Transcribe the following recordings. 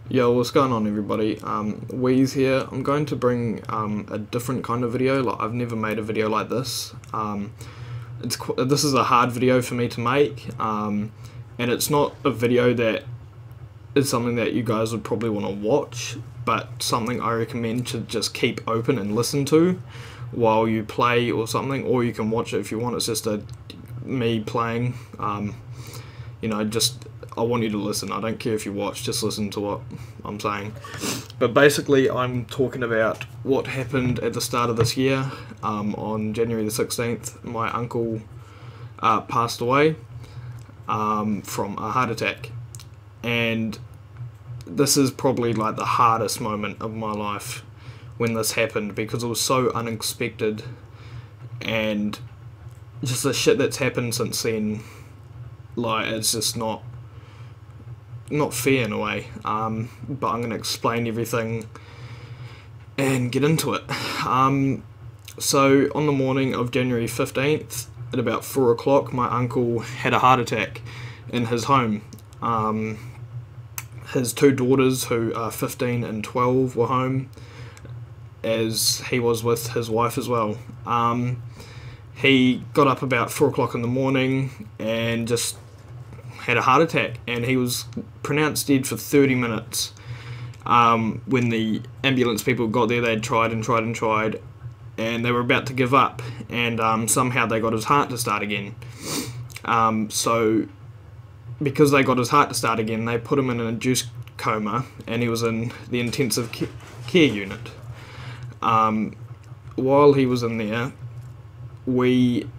Yo, what's going on, everybody? Wheeze here. I'm going to bring a different kind of video. Like, I've never made a video like this. This is a hard video for me to make, and it's not a video that is something that you guys would probably want to watch, but something I recommend to just keep open and listen to while you play or something, or you can watch it if you want. It's just me playing. Just I want you to listen. I don't care if you watch, just listen to what I'm saying. But basically, I'm talking about what happened at the start of this year. On January the 16th, my uncle passed away from a heart attack. And this is probably like the hardest moment of my life when this happened, because it was so unexpected, and just the shit that's happened since then, like, it's just not fair in a way. But I'm going to explain everything and get into it. So on the morning of January 15th at about 4 o'clock, my uncle had a heart attack in his home. His two daughters, who are 15 and 12, were home, as he was with his wife as well. He got up about 4 o'clock in the morning and just had a heart attack, and he was pronounced dead for 30 minutes. When the ambulance people got there, they'd tried and tried and tried, and they were about to give up, and somehow they got his heart to start again. So because they got his heart to start again, they put him in an induced coma, and he was in the intensive care unit. While he was in there, when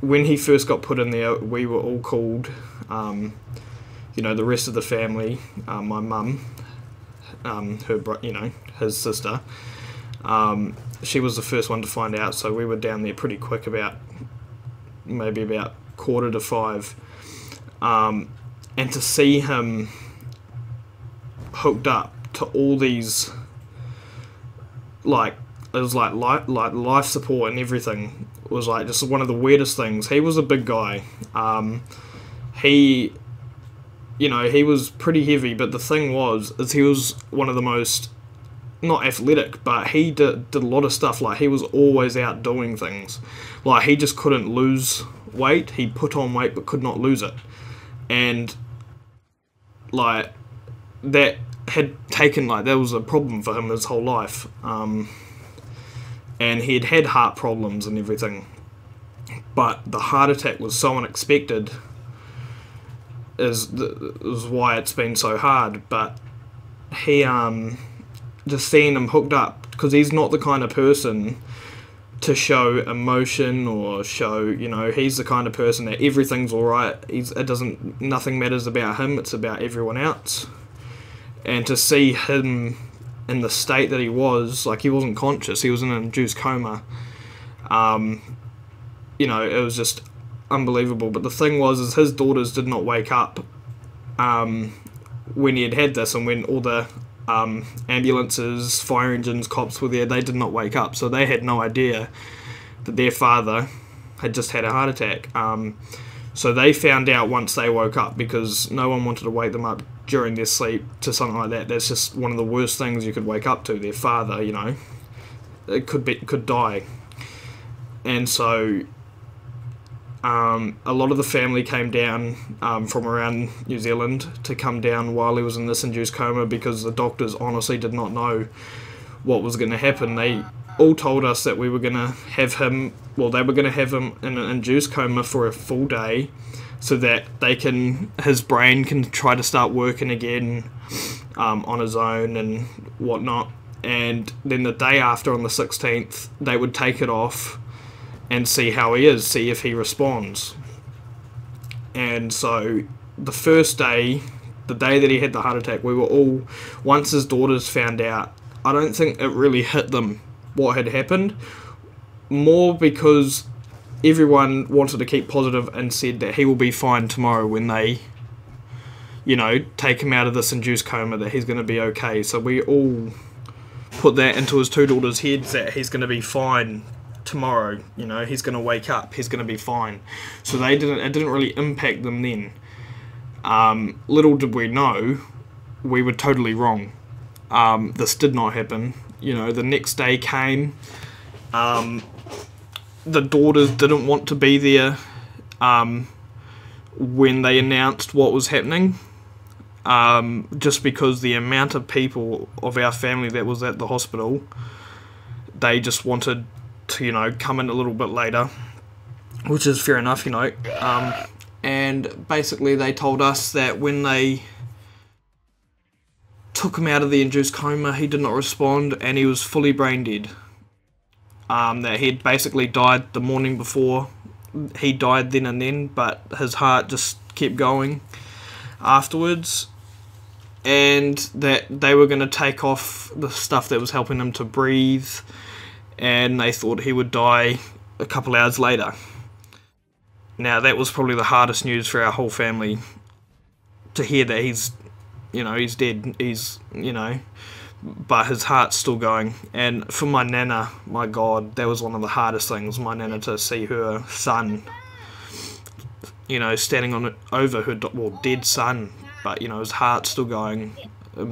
he first got put in there, we were all called, the rest of the family, my mum, his sister, she was the first one to find out, so we were down there pretty quick, maybe about 4:45, and to see him hooked up to all these, it was like life support and everything, was like just one of the weirdest things. He was a big guy. He was pretty heavy, but the thing is he was one of the most, not athletic, but he did a lot of stuff. Like, he was always out doing things. Like, he just couldn't lose weight. He put on weight but could not lose it. And like, that was a problem for him his whole life. And he had had heart problems and everything, but the heart attack was so unexpected, is why it's been so hard. But he, just seeing him hooked up, because he's not the kind of person to show emotion or show, he's the kind of person that everything's alright, nothing matters about him, it's about everyone else. And to see him in the state that he was, like, he wasn't conscious, he was in an induced coma, it was just unbelievable. But the thing is his daughters did not wake up when he had this, and when all the ambulances, fire engines, cops were there, they did not wake up, so they had no idea that their father had just had a heart attack. So they found out once they woke up, because no one wanted to wake them up during their sleep to something like that. That's just one of the worst things you could wake up to. Their father, it could die. And so a lot of the family came down from around New Zealand to come down while he was in this induced coma, because the doctors honestly did not know what was going to happen. They all told us that we were going to have him, they were going to have him in an induced coma for a full day, so that his brain can try to start working again on his own and whatnot. And then the day after, on the 16th, they would take it off and see how he is, see if he responds. And so the first day, the day that he had the heart attack, we were all, once his daughters found out, I don't think it really hit them what had happened, more because everyone wanted to keep positive and said that he will be fine tomorrow when they, take him out of this induced coma, that he's going to be okay. So we all put that into his two daughters' heads, that he's going to be fine tomorrow, he's going to wake up, he's going to be fine. So it didn't really impact them then. Little did we know we were totally wrong. This did not happen. You know, the next day came. The daughters didn't want to be there when they announced what was happening. Just because the amount of people of our family that was at the hospital, they just wanted to, you know, come in a little bit later, which is fair enough, you know. And basically they told us that when they took him out of the induced coma, he did not respond and he was fully brain dead. That he'd basically died the morning before. He died then and then, but his heart just kept going afterwards, and that they were going to take off the stuff that was helping him to breathe, and they thought he would die a couple hours later. Now that was probably the hardest news for our whole family, to hear that he's, you know, he's dead, he's, you know, but his heart's still going. And for my nana, my God, that was one of the hardest things, my nana, to see her son, you know, standing over her dead son, but, you know, his heart's still going,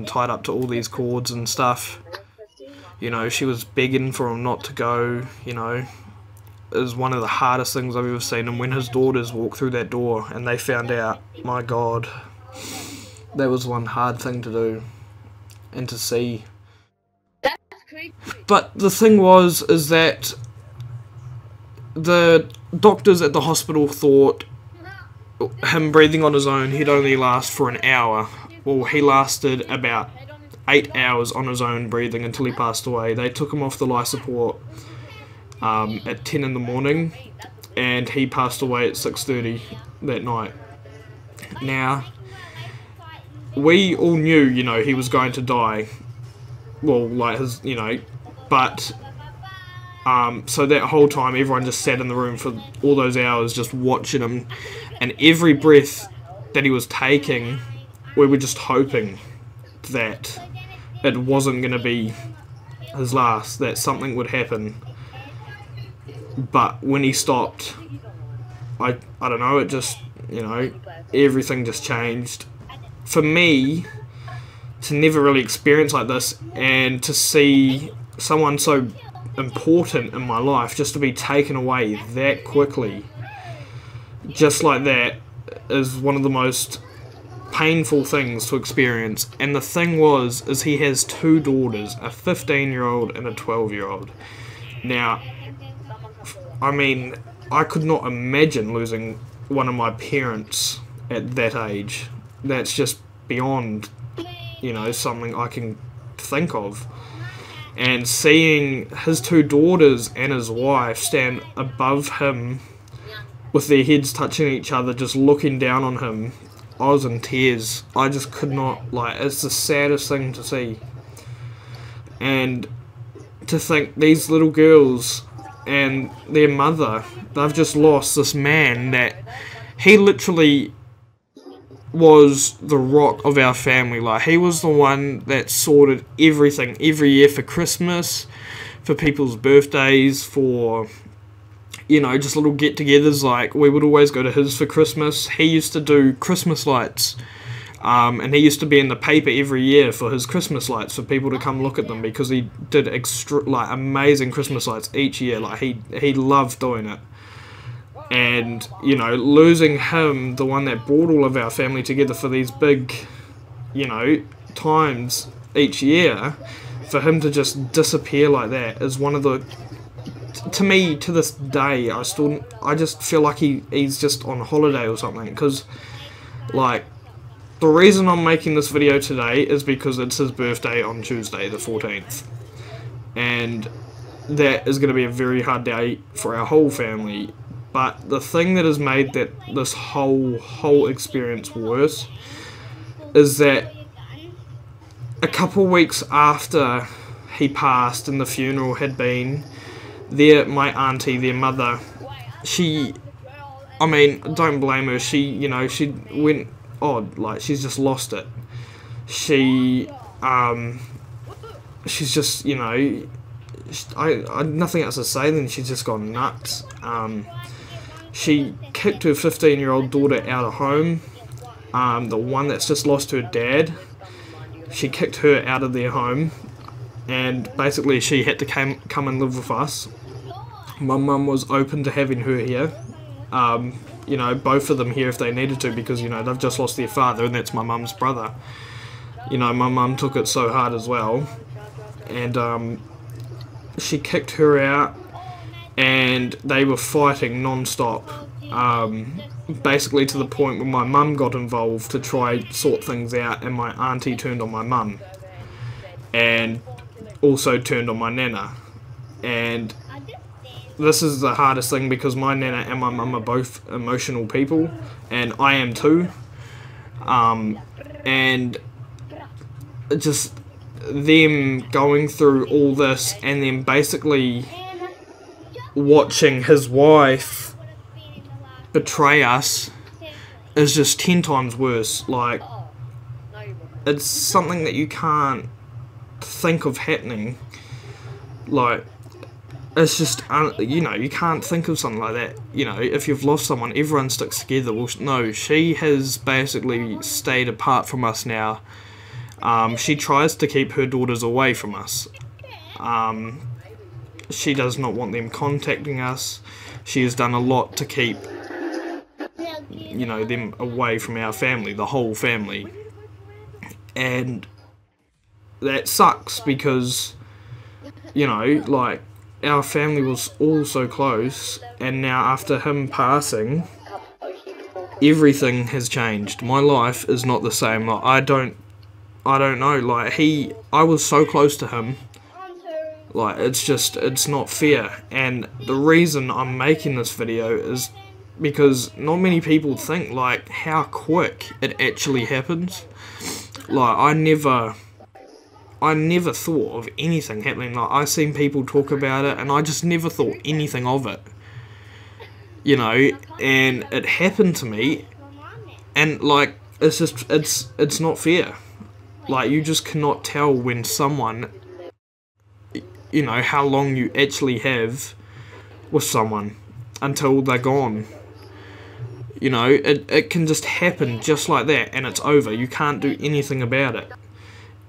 tied up to all these cords and stuff. You know, she was begging for him not to go, you know. It was one of the hardest things I've ever seen. And when his daughters walked through that door and they found out, my God, that was one hard thing to do and to see. That's creepy. But the thing is that the doctors at the hospital thought him breathing on his own, he'd only last for an hour. Well, he lasted about 8 hours on his own breathing until he passed away. They took him off the life support at 10 in the morning, and he passed away at 6:30 that night. Now, we all knew, you know, he was going to die. Well, like his, you know, but so that whole time everyone just sat in the room for all those hours just watching him, and every breath that he was taking, we were just hoping that it wasn't going to be his last, that something would happen. But when he stopped, I don't know, it just, you know, everything just changed. For me, to never really experience like this, and to see someone so important in my life just to be taken away that quickly, just like that, is one of the most painful things to experience. And the thing is he has two daughters, a 15-year-old and a 12-year-old. Now, I mean, I could not imagine losing one of my parents at that age. That's just beyond, you know, something I can think of. And seeing his two daughters and his wife stand above him with their heads touching each other, just looking down on him, I was in tears. I just could not, like, it's the saddest thing to see. And to think these little girls and their mother, they've just lost this man that he literally was the rock of our family. Like, he was the one that sorted everything every year for Christmas, for people's birthdays, for, you know, just little get-togethers. Like, we would always go to his for Christmas. He used to do Christmas lights, and he used to be in the paper every year for his Christmas lights, for people to come look at them, because he did amazing Christmas lights each year. Like, he loved doing it. And, you know, losing him, the one that brought all of our family together for these big, you know, times each year, for him to just disappear like that is one of the, to me, to this day, I just feel like he's just on holiday or something. Because, like, the reason I'm making this video today is because it's his birthday on Tuesday, the 14th. And that is going to be a very hard day for our whole family. But the thing that has made this whole experience worse is that a couple weeks after he passed and the funeral had been, my auntie, their mother, I mean, don't blame her, she went odd, like, she's just lost it. She's just, you know, I nothing else to say than she's just gone nuts. She kicked her 15-year-old daughter out of home, the one that's just lost her dad, she kicked her out of their home, and basically she had to come and live with us. My mum was open to having her here, you know, both of them here if they needed to, because, you know, they've just lost their father, and that's my mum's brother. You know, my mum took it so hard as well, and she kicked her out, and they were fighting non-stop, basically to the point where my mum got involved to try sort things out, and my auntie turned on my mum, and also turned on my nana. And this is the hardest thing, because my nana and my mum are both emotional people, and I am too, and just them going through all this, and then basically watching his wife betray us is just 10 times worse. Like, it's something that you can't think of happening. Like, it's just, you know, you can't think of something like that. You know, if you've lost someone, everyone sticks together. Well, no, she has basically stayed apart from us now. She tries to keep her daughters away from us. She does not want them contacting us. She has done a lot to keep, you know, them away from our family, the whole family. And that sucks, because, you know, like, our family was all so close, and now after him passing, everything has changed. My life is not the same. Like, I don't know, like, I was so close to him. Like, it's not fair. And the reason I'm making this video is because not many people think, like, how quick it actually happens. Like, I never thought of anything happening. Like, I seen people talk about it, and I just never thought anything of it. You know, and it happened to me, and, like, it's just, it's not fair. Like, you just cannot tell when someone, you know, how long you actually have with someone until they're gone. You know, it can just happen just like that, and it's over. You can't do anything about it.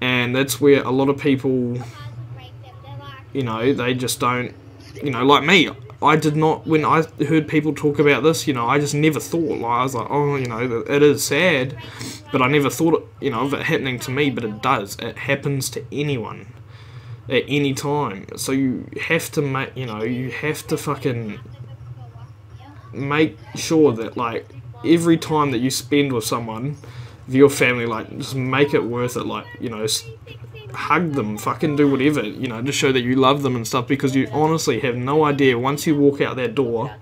And that's where a lot of people, you know, they just don't, you know, like me. I did not, when I heard people talk about this, you know, I just never thought, like, I was like, oh, you know, it is sad, but I never thought, you know, of it happening to me, but it does. It happens to anyone at any time. So you have to make, you know, you have to fucking make sure that, like, every time that you spend with someone, with your family, like, just make it worth it. Like, you know, hug them, fucking do whatever, you know, to show that you love them and stuff, because you honestly have no idea, once you walk out that door,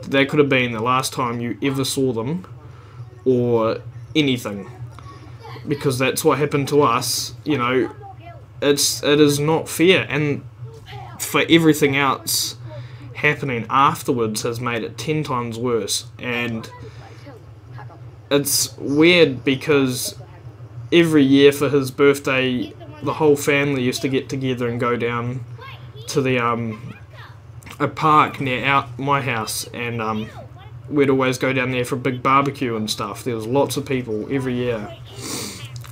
that could have been the last time you ever saw them, or anything, because that's what happened to us. You know, it is not fair, and for everything else happening afterwards has made it 10 times worse. And it's weird, because every year for his birthday, the whole family used to get together and go down to the a park near my house, and we'd always go down there for a big barbecue and stuff. There was lots of people every year,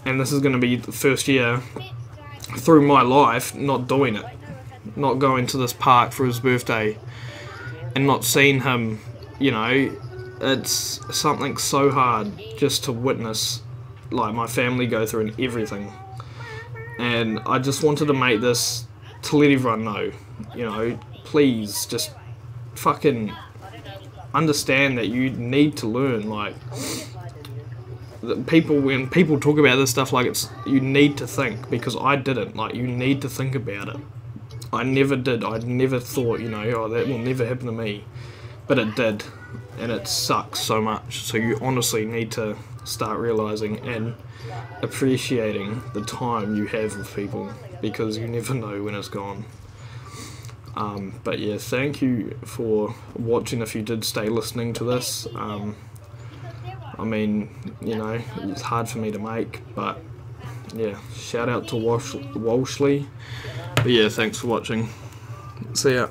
and this is going to be the first year through my life not doing it, not going to this park for his birthday and not seeing him. You know, it's something so hard just to witness, like, my family go through and everything. And I just wanted to make this to let everyone know, you know, please just fucking understand that you need to learn. Like, people, when people talk about this stuff, like, it's, you need to think, because I didn't. Like, you need to think about it. I never did. I never thought, you know, oh, that will never happen to me, but it did, and it sucks so much. So you honestly need to start realizing and appreciating the time you have with people, because you never know when it's gone. But yeah, thank you for watching if you did stay listening to this. I mean, you know, it's hard for me to make, but yeah, shout out to Walshley. But yeah, thanks for watching. See ya.